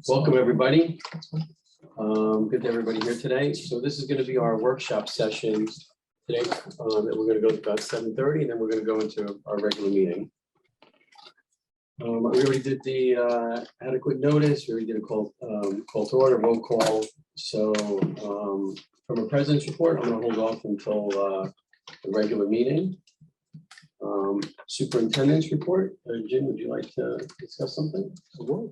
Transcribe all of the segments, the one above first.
Welcome, everybody. Good to everybody here today. So this is going to be our workshop session today. That we're going to go to about 7:30, and then we're going to go into our regular meeting. We already did the adequate notice. We already did a call to order, roll call. So from a president's report, I'm going to hold off until the regular meeting. Superintendent's report. Jim, would you like to discuss something? So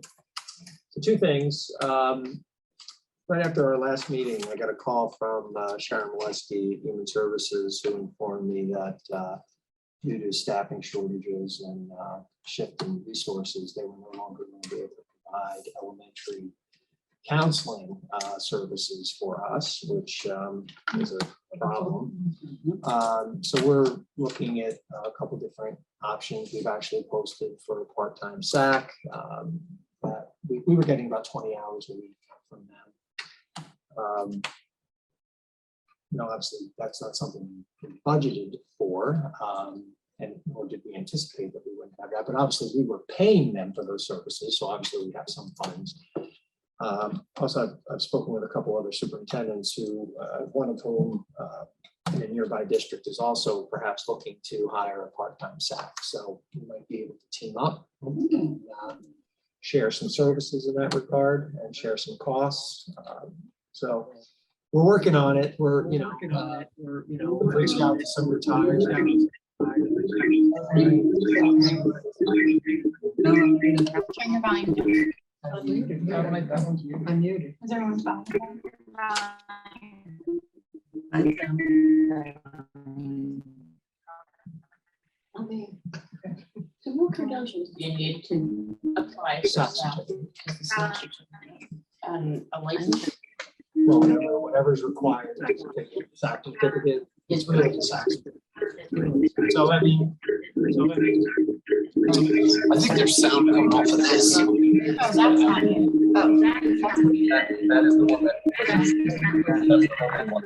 two things. Right after our last meeting, I got a call from Sharon Molesky, Human Services, who informed me that due to staffing shortages and shifting resources, they were no longer going to be able to provide elementary counseling services for us, which is a problem. So we're looking at a couple different options. We've actually posted for a part-time SAC. But we were getting about 20 hours a week from them. Obviously that's not something we budgeted for, and nor did we anticipate that we wouldn't have that. But obviously we were paying them for those services, so obviously we have some funds. Also, I've spoken with a couple other superintendents who, one of whom in a nearby district is also perhaps looking to hire a part-time SAC. So we might be able to team up. Share some services in that regard and share some costs. So we're working on it. We're working on it. We're reaching out to some retired. Turn your volume down. I'm muted. Is everyone's volume down? So what credentials do you need to apply for SAC SAC? A license Well, whatever's required. SAC certificate. is Really really the SAC certificate. So I mean, I think there's sound coming off of this. Oh, that's not you. Oh, That is the one I don't have my.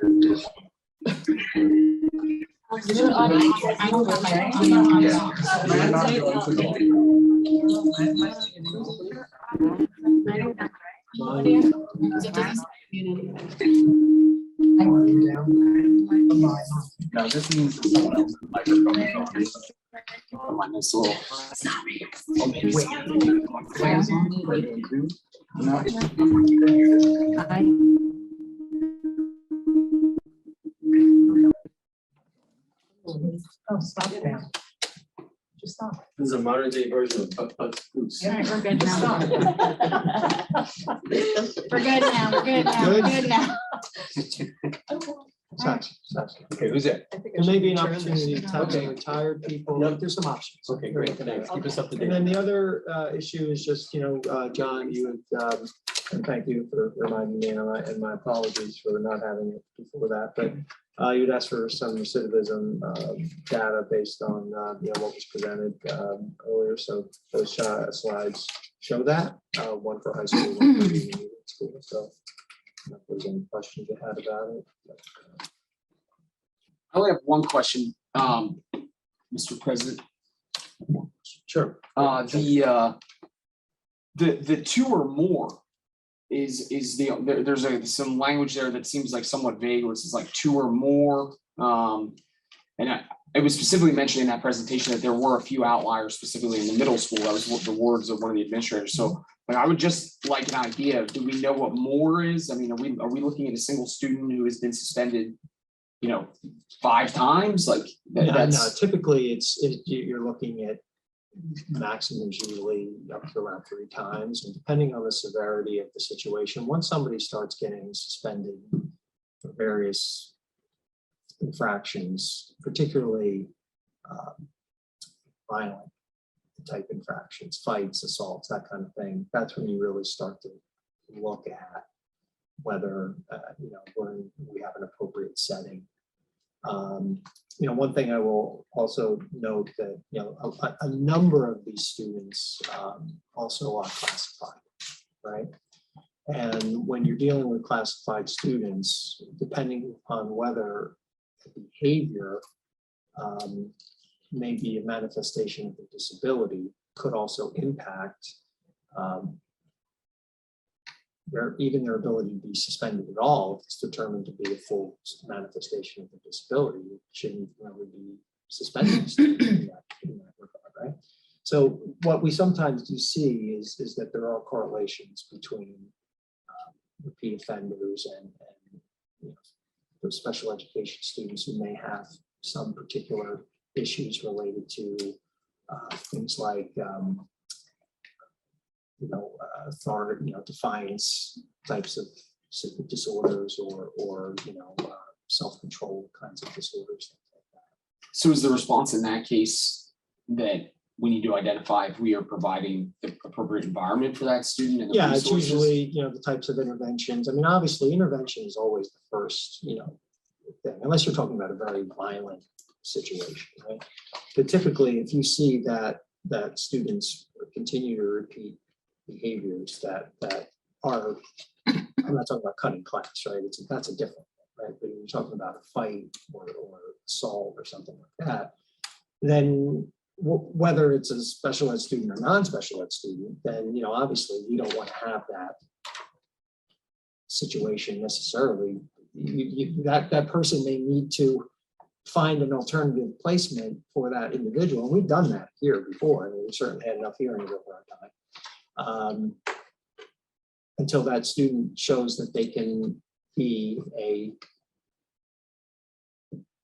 No, this means that someone else's microphone is on. Mine is slow. Oh, maybe it's- Oh, stop it now. Just stop. This is a modern day version of Buck Goose. All right, we're good now. We're good now. We're good now. We're good now. SAC. Okay, who's it? There may be an opportunity to talk to retired people. Yep. There's some options. Okay, great. Thanks. Keep us up to And then date. the other issue is just, John, you had, and thank you for reminding me, and my apologies for not having it before that, but you'd asked for some recidivism data based on, what was presented earlier. So those slides show that, one for high school, one for intermediate school. So if there's any questions you had about it. I only have one question, Mr. President. Sure. The two or more is there's some language there that seems like somewhat vague, where it says like two or more. And it was specifically mentioned in that presentation that there were a few outliers, specifically in the middle school. That was the words of one of the administrators. So like, I would just like an idea of, do we know what more is? I mean, are we looking at a single student who has been suspended, 5 times? Like Yeah, no, that's typically you're looking at maximums usually up to around 3 times, and depending on the severity of the situation, once somebody starts getting suspended for various infractions, particularly violent type infractions, fights, assaults, that kind of thing, that's when you really start to look at whether we have an appropriate setting. One thing I will also note that a number of these students also are classified, right? And when you're dealing with classified students, depending upon whether the behavior may be a manifestation of the disability, could also impact even their ability to be suspended at all, if it's determined to be a full manifestation of the disability, it shouldn't really be suspended in that regard, right? So what we sometimes do see is that there are correlations between repeat offenders and you know, those special education students who may have some particular issues related to things like defiance types of disorders or self-control kinds of disorders. Things like that. So is the response in that case that we need to identify if we are providing the appropriate environment for that student? And the Yeah, it's resources? usually, the types of interventions. I mean, obviously, intervention is always the first, thing, unless you're talking about a very violent situation, right? But typically, if you see that students continue to repeat behaviors that are, I'm not talking about cutting class, right? That's a different thing, right? But when you're talking about a fight or assault or something like that, then whether it's a special ed student or non-special ed student, then obviously we don't want to have that situation necessarily. That person may need to find an alternative placement for that individual, and we've done that here before. I mean, we certainly had enough hearings over our time until that student shows that they can be a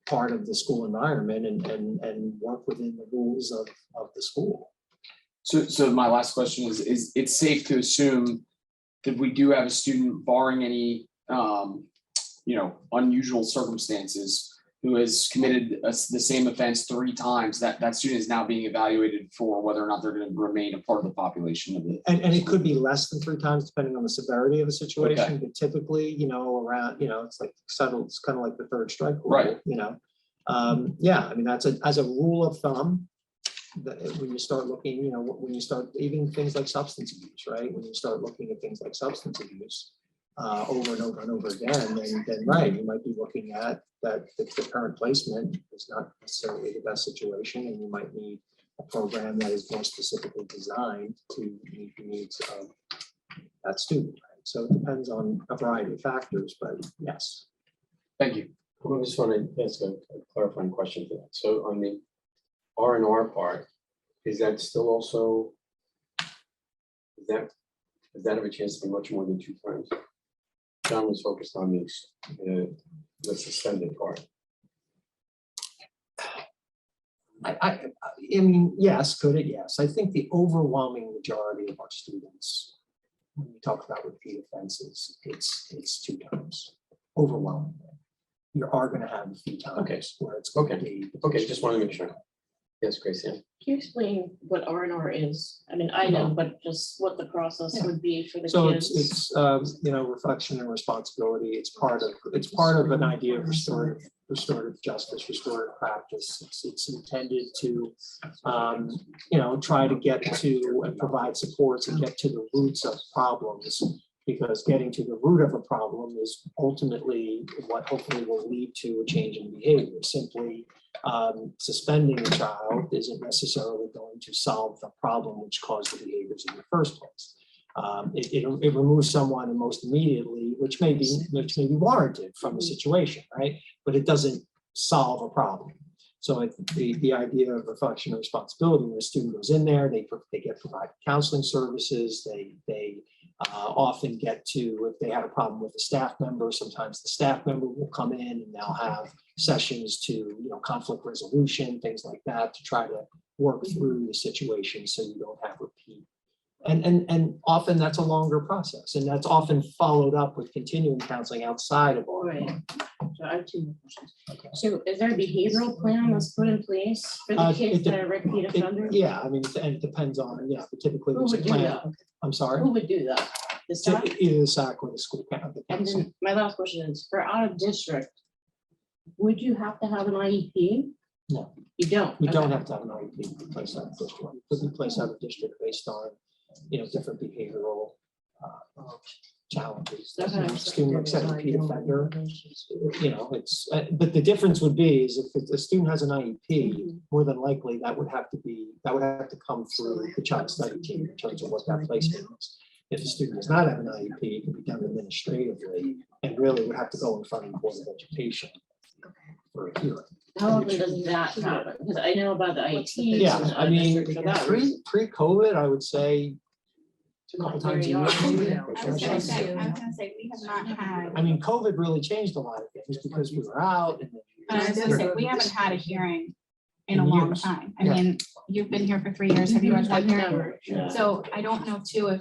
part of the school environment and work within the rules of the school. So my last question is it's safe to assume that we do have a student, barring any unusual circumstances, who has committed the same offense 3 times, that student is now being evaluated for whether or not they're going to remain a part of the population of the. And it could be less than 3 times depending on the severity of the situation, but typically, around, it's like settled, it's kind of like the 3rd strike rule, Right. Yeah, I mean, that's as a rule of thumb, that when you start looking, when you start even things like substance abuse, right? When you start looking at things like substance abuse over and over and over again, then right, you might be looking at that the current placement is not necessarily the best situation, and you might need a program that is more specifically designed to meet the needs of that student, right? So it depends on a variety of factors, but yes. Thank you. I just want to ask a clarifying question for that. So on the R&R part, is that still also, does that have a chance to be much more than 2 times? John was focused on the suspended part. I mean, yes, could it? Yes. I think the overwhelming majority of our students, when we talk about repeat offenses, it's 2 times, overwhelmingly. You are going to have a few times where it's going to be. Okay, just want to make sure. Yes, Gracie. Can you explain what R&R is? I mean, I know, but just what the process would be for the So kids. it's reflection and responsibility. It's part of an idea of restorative justice, restorative practice. It's intended to try to get to and provide supports and get to the roots of problems, because getting to the root of a problem is ultimately what hopefully will lead to a change in behavior. Simply suspending a child isn't necessarily going to solve the problem which caused the behaviors in the first place. It removes someone and most immediately, which may be warranted from the situation, right? But it doesn't solve a problem. So the idea of reflection and responsibility, when a student goes in there, they get provided counseling services. They often get to, if they had a problem with a staff member, sometimes the staff member will come in and they'll have sessions to, conflict resolution, things like that, to try to work through the situation so you don't have repeat. And often that's a longer process, and that's often followed up with continuing counseling outside of our. Right. So I have 2 more questions. Okay. So is there a behavioral plan that's put in place for the kids that are repeat offenders? Yeah, I mean, and it depends on, but typically Who there's a would do plan. that? I'm sorry. Who would do that? The staff? Either the SAC or the school council. And then my last question is, for out of district, would you have to have an IEP? No. You don't? You don't Okay. have to have an IEP to be placed out of district. You could be placed out of district based on, different behavioral challenges. Okay. Student looks at repeat offender, it's, but the difference would be is if a student has an IEP, more than likely that would have to come through the child study team in terms of what that placement is. If a student does not have an IEP, it can be done administratively and really would have to go in front of the Board of Education for a hearing. How often does that happen? Because I know about the IEPs. Yeah, and I mean, district for that reason. pre-COVID, I would say a couple times a year. maybe. I was gonna say, we have not had, I mean, COVID really changed a lot of things because we were out and. I was gonna say, we haven't had a hearing in a In long years. time. I Yeah. mean, you've been here for 3 years. Have you guys I've been here? never. yeah. So I don't know too if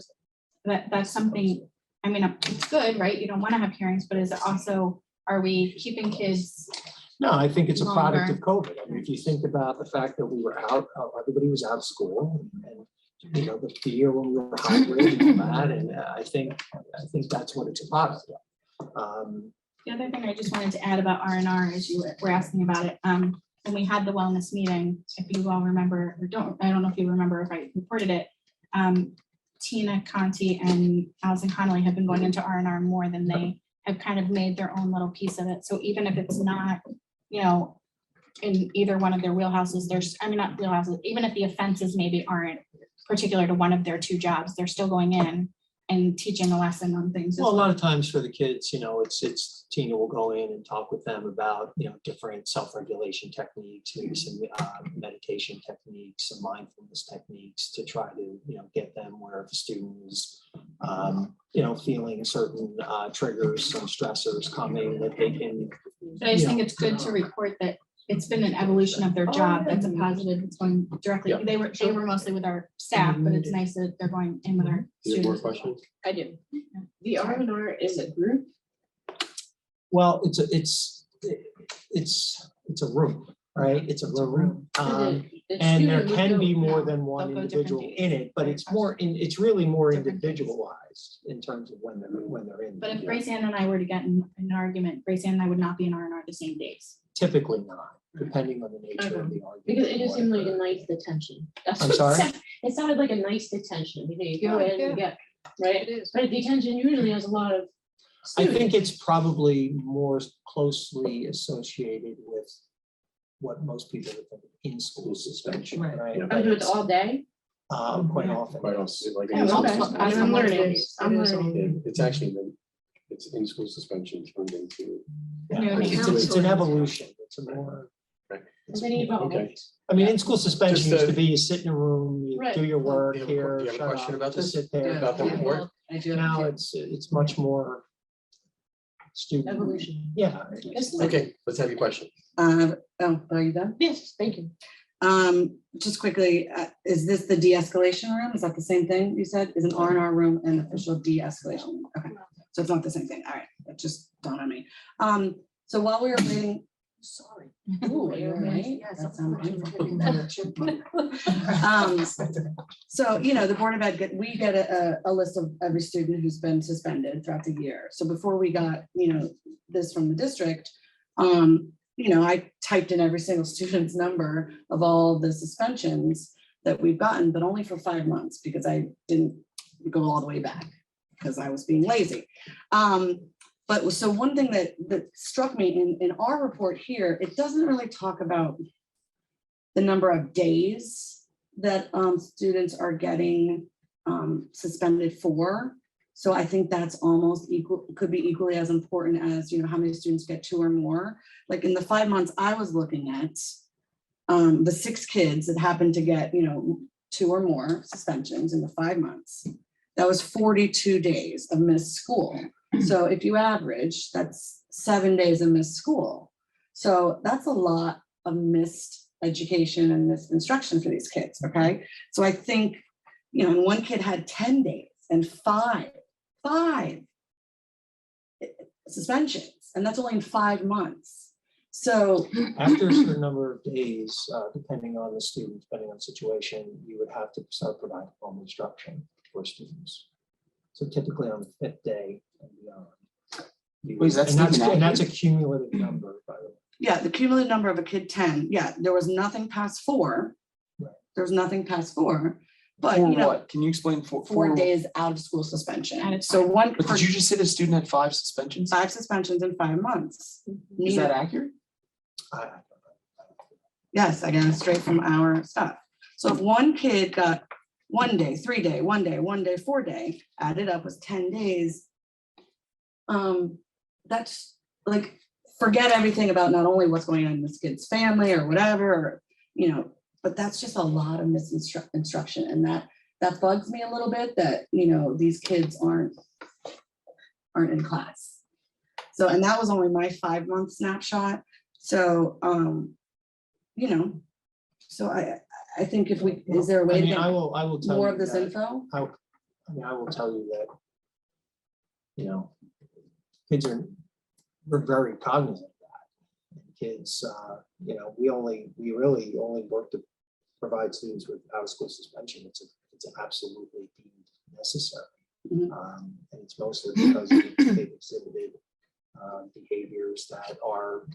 that's something, I mean, it's good, right? You don't want to have hearings, but is it also, are we keeping kids? No, I think it's a product Longer. of COVID. I mean, if you think about the fact that we were out, everybody was out of school and, you know, the year when we were hybrid and all that, and I think that's what it's a product of. The other thing I just wanted to add about R&R is you were asking about it. When we had the wellness meeting, if you all remember, or I don't know if you remember if I reported it. Tina Conti and Allison Connolly have been going into R&R more than they have kind of made their own little piece of it. So even if it's not, you know, in either one of their wheelhouses, not wheelhouses, even if the offenses maybe aren't particular to one of their two jobs, they're still going in and teaching a lesson on things. as Well, a lot of times for the kids, you know, it's Tina will go in and talk with them about, you know, different self-regulation techniques, maybe some meditation techniques, some mindfulness techniques to try to, you know, get them where if a student is, you know, feeling certain triggers, some stressors coming that they can. But I just think it's good to report that it's been an evolution of their job. That's a positive. It's going directly. Yeah. They were mostly with our staff, but it's nice that they're going in with our Is there more students. questions? I do. The R&R is a group. Well, it's a room, right? It's a room. And there can be more than one They'll go different individual days. in it, but it's really more Different days. individualized in terms of when they're in. But if Grace Ann and I were to get in an argument, Grace Ann and I would not be in R&R the same days. Typically not, depending on the nature of the argument. Because it just seemed like a nice detention. That's I'm what it sorry? sounded- It sounded like a nice detention. You know, you go in, you get, right? But detention usually has a lot of. I think students. it's probably more closely associated with what most people would think of in-school suspension, right? Yeah. Oh, so it's all day? Quite often. Quite honestly, like. Yeah, Okay. well, I'm learning. I'm learning. It's actually, it's in-school suspension turned into. Yeah, It's an evolution. It's a more, And then you evolve. Okay. I mean, in-school suspension Just, used to be you sit in a room, you Right. do your work You have a- here. you have a shut question up, about just this? Sit there. About the report? I do. Now it's much more student. Evolution. Yeah. Okay, let's have your question. Are you done? Yes, thank you. Just quickly, is this the de-escalation room? Is that the same thing you said? Is an R&R room an official de-escalation? room? Okay, so it's not the same thing. All right, that just dawned on me. So while we were waiting, sorry. Ooh, are you all right? That sounded painful. So, you know, the Board of Ed, we get a list of every student who's been suspended throughout the year. So before we got, you know, this from the district, you know, I typed in every single student's number of all the suspensions that we've gotten, but only for 5 months because I didn't go all the way back because I was being lazy. But so one thing that struck me in our report here, it doesn't really talk about the number of days that students are getting suspended for. So I think that's almost equal, could be equally as important as, you know, how many students get 2 or more. Like in the 5 months I was looking at, the 6 kids that happened to get, you know, 2 or more suspensions in the 5 months, that was 42 days of missed school. So if you average, that's 7 days of missed school. So that's a lot of missed education and missed instruction for these kids, okay? So I think, you know, and one kid had 10 days and five suspensions, and that's only in 5 months. So After a certain number of days, depending on the student, depending on the situation, you would have to start providing home instruction for students. So typically on the 5th day and beyond. Wait, is that And that's- Stephen and that's a cumulative number, by the way. yeah, the cumulative number of a kid 10, yeah, there was nothing past 4. Right. There was nothing past 4, but For you know, what? Can you explain 4 days out of school suspension. At a So time. one, But did you just say the student had 5 suspensions? 5 suspensions in 5 months. Is that accurate? Yes, I got it straight from our stuff. So if one kid got 1 day, 3 day, 1 day, 1 day, 4 day, added up was 10 days. That's like, forget everything about not only what's going on in this kid's family or whatever, or, but that's just a lot of instruction, and that bugs me a little bit, that, these kids aren't in class. So, and that was only my 5-month snapshot. So, so I think if we, is there a way to I get will tell more you of this that- info? I will tell you that, kids we're very cognizant of that. And kids, we really only work to provide students with out-of-school suspension. It's absolutely deemed necessary. Mhm. And it's mostly because they've exhibited behaviors that are,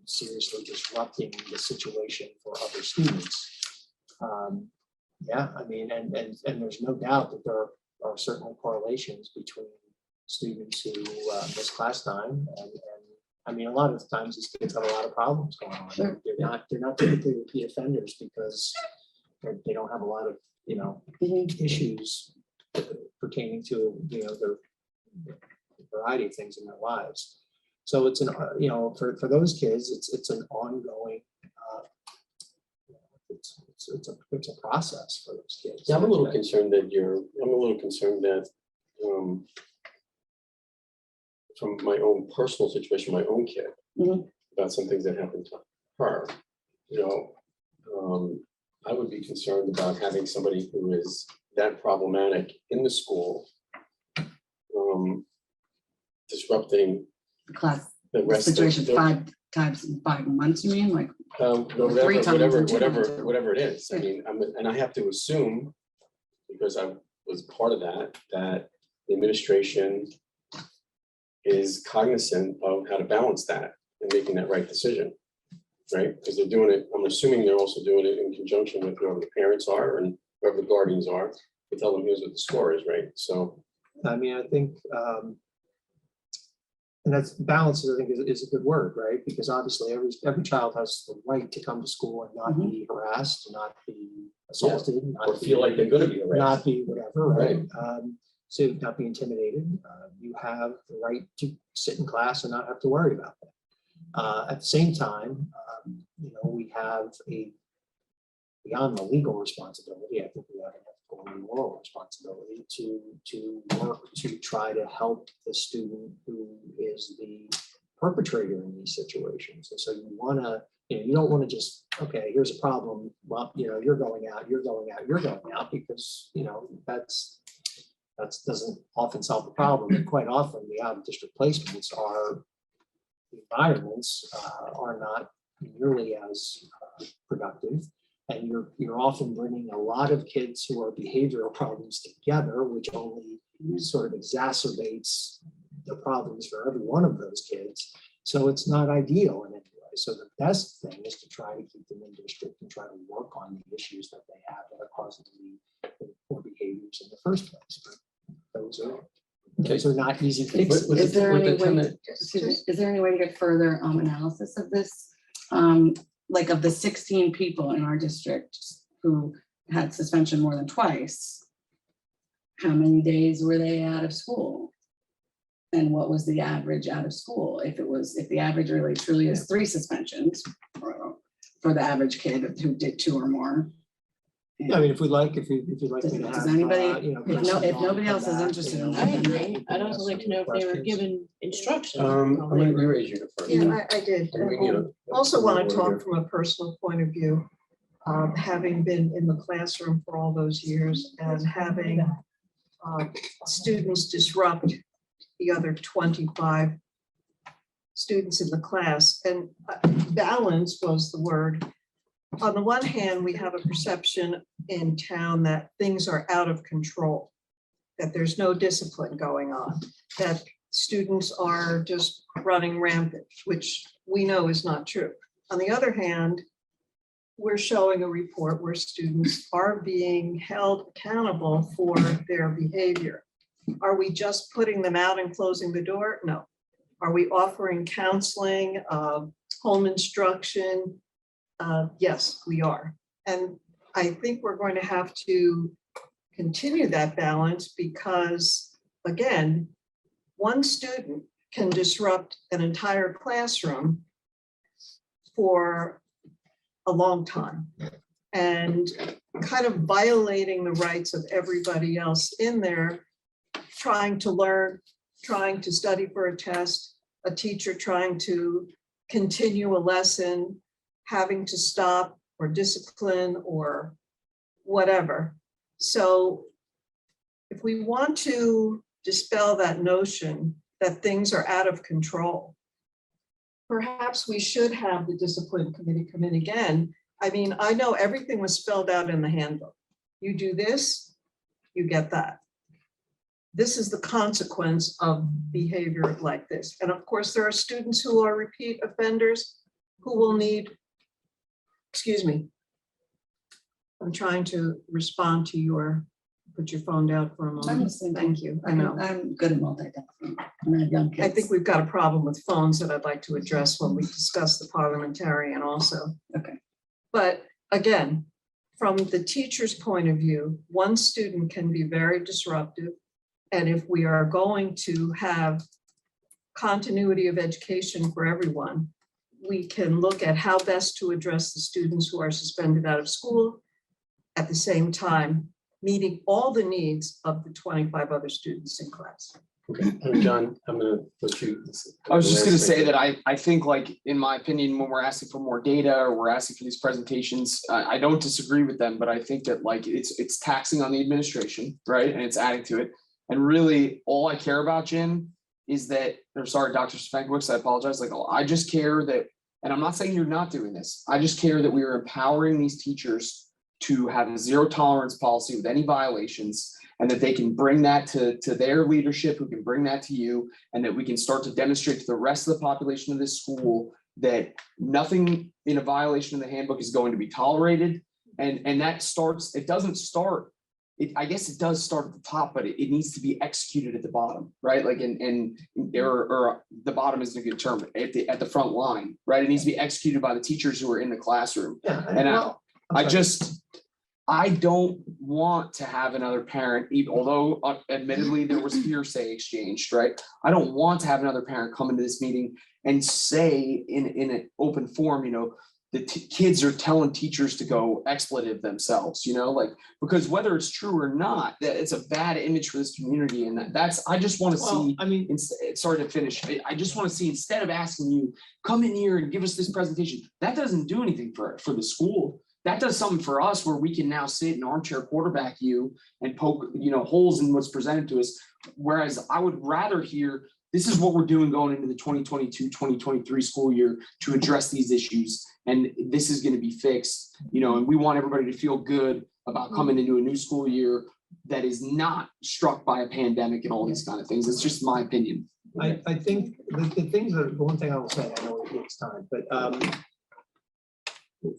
seriously disrupting the situation for other students. And there's no doubt that there are certainly correlations between students who miss class time and I mean, a lot of the times these kids have a lot of problems going on. Sure. They're not typically repeat offenders because they don't have a lot of, Mhm. issues pertaining to, the variety of things in their lives. So it's for those kids, it's an ongoing, it's a process for those kids. Yeah, I'm a little concerned that from my own personal situation, my own kid, Mhm. about some things that happened to her. I would be concerned about having somebody who is that problematic in the school, disrupting Class the rest of situation the, 5 times in 5 months, you mean, like? whatever, 3 times whatever, in 2 whatever, months. whatever it is. I Yeah. mean, and I have to assume, because I was part of that the administration is cognizant of how to balance that and making that right decision, right? Because they're doing it, I'm assuming they're also doing it in conjunction with whoever the parents are and whoever the guardians are. They tell them here's what the score is, right? So, I mean, I think, and that's balance, I think, is a good word, right? Because obviously every child has the right to come to school and not be harassed, not be assaulted, or not feel like they're gonna be arrested. not be whatever, right? Right. So not be intimidated. You have the right to sit in class and not have to worry about that. At the same time, we have beyond the legal responsibility, I think we have an ethical and moral responsibility to work to try to help the student who is the perpetrator in these situations. And so you want to, you don't want to just, okay, here's a problem. Well, you're going out, because, that doesn't often solve the problem. And quite often the out-of-district placements the environments are not nearly as productive. And you're often bringing a lot of kids who are behavioral problems together, which only sort of exacerbates the problems for every one of those kids. So it's not ideal in any way. So the best thing is to try to keep them in district and try to work on the issues that they have that are causing the poor behaviors in the first place. But those are not easy fixes. Is there any way to get further analysis of this? Like of the 16 people in our district who had suspension more than twice, how many days were they out of school? And what was the average out of school? If the average really truly is 3 suspensions for the average kid who did 2 or more. I mean, if you'd like me to have. Does anybody, Chris if on nobody come else is back, interested in I that, then agree. I'd also like to know if they were given instruction. I'm gonna raise you first. Yeah, I did. Also want to Order. talk from a personal point of view, having been in the classroom for all those years and having students disrupt the other 25 students in the class. And balance was the word. On the one hand, we have a perception in town that things are out of control, that there's no discipline going on, that students are just running rampant, which we know is not true. On the other hand, we're showing a report where students are being held accountable for their behavior. Are we just putting them out and closing the door? No. Are we offering counseling, home instruction? Yes, we are. And I think we're going to have to continue that balance because, again, one student can disrupt an entire classroom for a long time and kind of violating the rights of everybody else in there, trying to learn, trying to study for a test, a teacher trying to continue a lesson, having to stop or discipline or whatever. So if we want to dispel that notion that things are out of control, perhaps we should have the discipline committee come in again. I mean, I know everything was spelled out in the handbook. You do this, you get that. This is the consequence of behavior like this. And of course, there are students who are repeat offenders who will need, excuse me. I'm trying to respond to your, put your phone down for a I'm moment. listening. Thank you. I know. I'm good at multitasking. And I have young kids. I think we've got a problem with phones that I'd like to address when we discuss the parliamentarian also. Okay. But again, from the teacher's point of view, one student can be very disruptive. And if we are going to have continuity of education for everyone, we can look at how best to address the students who are suspended out of school, at the same time, meeting all the needs of the 25 other students in class. Okay, John, I'm gonna let you. I was just gonna say that I think, like, in my opinion, when we're asking for more data or we're asking for these presentations, I don't disagree with them, but I think that, like, it's taxing on the administration, right? And it's adding to it. And really, all I care about, Jim, is that, or sorry, Dr. Spankowicz, I apologize. Like, I just care that, and I'm not saying you're not doing this. I just care that we are empowering these teachers to have a zero tolerance policy with any violations, and that they can bring that to their leadership, who can bring that to you, and that we can start to demonstrate to the rest of the population of this school that nothing in a violation of the handbook is going to be tolerated. And that starts, it doesn't start, I guess it does start at the top, but it needs to be executed at the bottom, right? Like, or the bottom isn't a good term, at the front line, right? It needs to be executed by the teachers who are in the classroom. Yeah. And well, I'm sorry. I don't want to have another parent, although admittedly there was hearsay exchanged, right? I don't want to have another parent come into this meeting and say in an open forum, you know, the kids are telling teachers to go expletive themselves, you know, like, because whether it's true or not, that it's a bad image for this community. And that's, I just want to Well, see, I mean, sorry to finish. I just want to see, instead of asking you, come in here and give us this presentation, that doesn't do anything for the school. That does something for us where we can now sit and armchair quarterback you and poke, you know, holes in what's presented to us. Whereas I would rather hear, this is what we're doing going into the 2022-2023 school year to address these issues. And this is going to be fixed, you know, and we want everybody to feel good about coming into a new school year that is not struck by a pandemic and all these kind of things. It's just my opinion. I think the things that, the one thing I will say, I know it takes time, but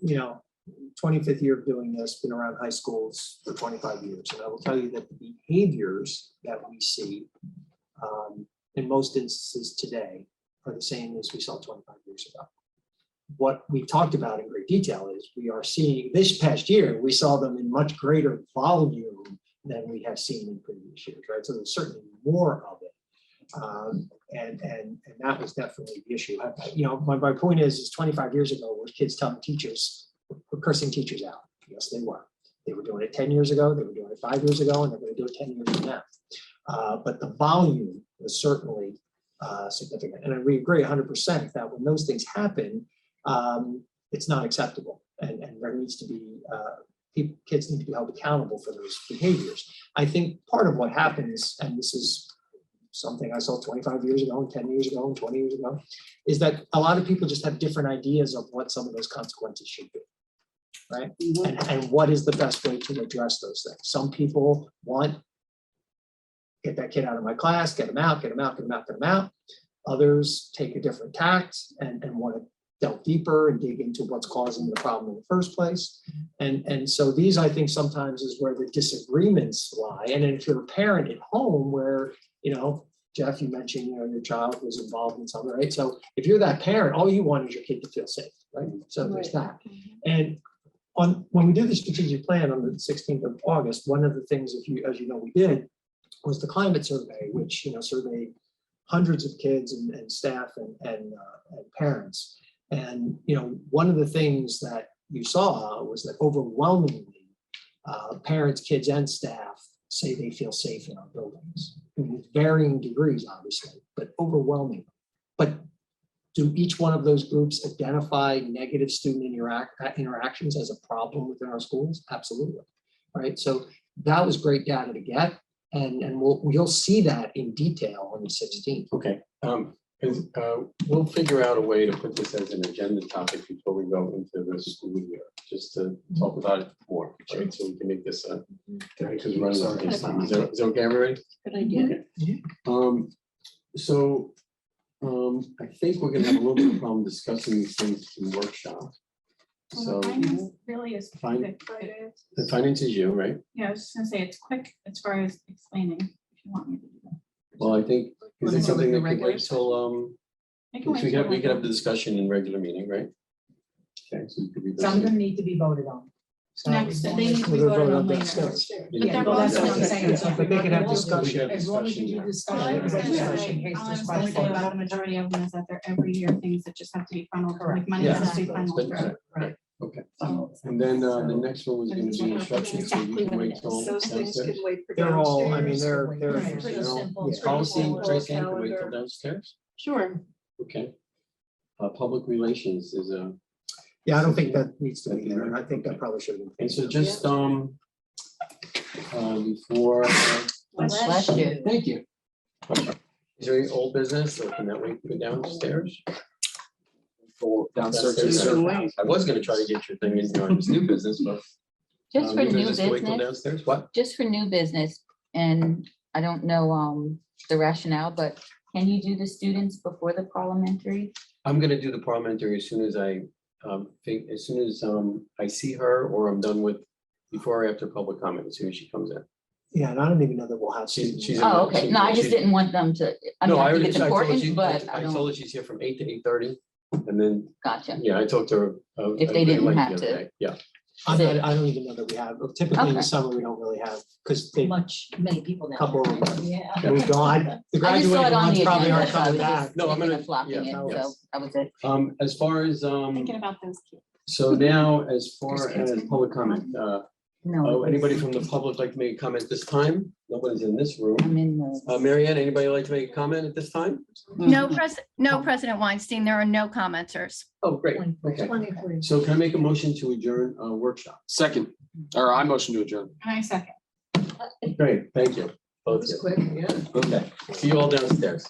you know, 25th year of doing this, been around high schools for 25 years. And I will tell you that the behaviors that we see in most instances today are the same as we saw 25 years ago. What we talked about in great detail is we are seeing this past year, we saw them in much greater volume than we have seen in previous years, right? So there's certainly more of it. And that was definitely the issue. You know, my point is 25 years ago, were kids telling teachers, were cursing teachers out? Yes, they were. They were doing it 10 years ago, they were doing it 5 years ago, and they're going to do it 10 years from now. But the volume was certainly significant. And we agree 100% that when those things happen, it's not acceptable. And there needs to be, kids need to be held accountable for those behaviors. I think part of what happens, and this is something I saw 25 years ago and 10 years ago and 20 years ago, is that a lot of people just have different ideas of what some of those consequences should be, right? And what is the best way to address those things? Some people want, get that kid out of my class, get him out, get him out, get him out, get him out. Others take a different tact and want to delve deeper and dig into what's causing the problem in the first place. And so these, I think, sometimes is where the disagreements lie. And if you're a parent at home where, you know, Jeff, you mentioned, you know, your child was involved in something, right? So if you're that parent, all you want is your kid to feel safe, right? So there's that. And when we did the strategic plan on the 16th of August, one of the things, as you know, we did was the climate survey, which, surveyed hundreds of kids and staff and parents. And, one of the things that you saw was that overwhelmingly, parents, kids, and staff say they feel safe in our buildings, with varying degrees, obviously, but overwhelming. But do each one of those groups identify negative student interactions as a problem within our schools? Absolutely, right? So that was great data to get, and you'll see that in detail on the 16th. Okay, we'll figure out a way to put this as an agenda topic before we go into the school year, just to talk about it more, right? So we can make this because we're running out of time. Is that okay, everybody? Good idea. So I think we're gonna have a little bit of problem discussing these things in workshop. Well, So the finance really is Fin- quick. the finance is you, right? Yeah, I was just gonna say it's quick as far as explaining, if you want me to do that. Well, I think, is Wanna it go something with that the could wait regular till, I can wait we till could have Monday. the discussion in regular meeting, right? Okay, so we could be. Some of them need to be voted on. So Next, as long they as- need to Well, be they're voted voted on on later. downstairs. But they're Well, both that's what I'm on saying. the- So if But they you're can not have gonna discussion. vote, As long as you do Yeah. All I discussion, was gonna discussion, say, in case all I there's was gonna say questions. about the majority of them is that they're every year things that just have to be funneled, like Correct. money Yeah. has to be funneled But- through. Right. Okay, So- and then the next one was gonna be instructions, so you can wait till Those things downstairs. can wait for They're all, I mean, downstairs. they're, Right. Pretty you know, simple, yeah. it's Policy, straightforward. Tracy, can wait till Calendar. downstairs, Sure. okay. Public relations is a, Yeah, I don't think that needs to be there, and I think that probably should have been. and so just, before, Bless you. thank you. Is there any old business, or can that wait to go downstairs? Go downstairs. Downstairs. I was gonna try to get your thing in here on this new business, but. Just for new new wait till business, Downstairs, what? just for new business, and I don't know the rationale, but can you do the students before the parliamentary? I'm gonna do the parliamentary as soon as I I see her, or I'm done with, before or after public comment, as soon as she comes in. Yeah, and I don't even know that we'll have. students. she's- Oh, okay, no, I just she's- didn't want them to, I No, mean, I I think already, it's I told important, you, but I I don't, told her she's here from 8 to 8:30, and then, gotcha. yeah, I talked to her. If they didn't late the have other to. day. Yeah, I don't even know that we have, typically in Okay. the summer, we don't really have, because they, Many people now. Couple. Yeah. we've gone, the I just saw it graduating on ones the probably agenda, aren't so I coming was back. just No, I'm thinking gonna- of flocking yeah, in, yes. so that was it. as far as, Thinking about those kids. so now, as far as public comment, No, anybody from the public like to make a comment this time? Nobody's in this room. I'm in the. Mary Ann, anybody like to make a comment at this time? No, President Weinstein, there are no commenters. Oh, great, okay. 23. So can I make a motion to adjourn a workshop? Second, or I motion to adjourn. And I second. Great, thank you. That Both was you. quick, yeah. Okay, see you all downstairs.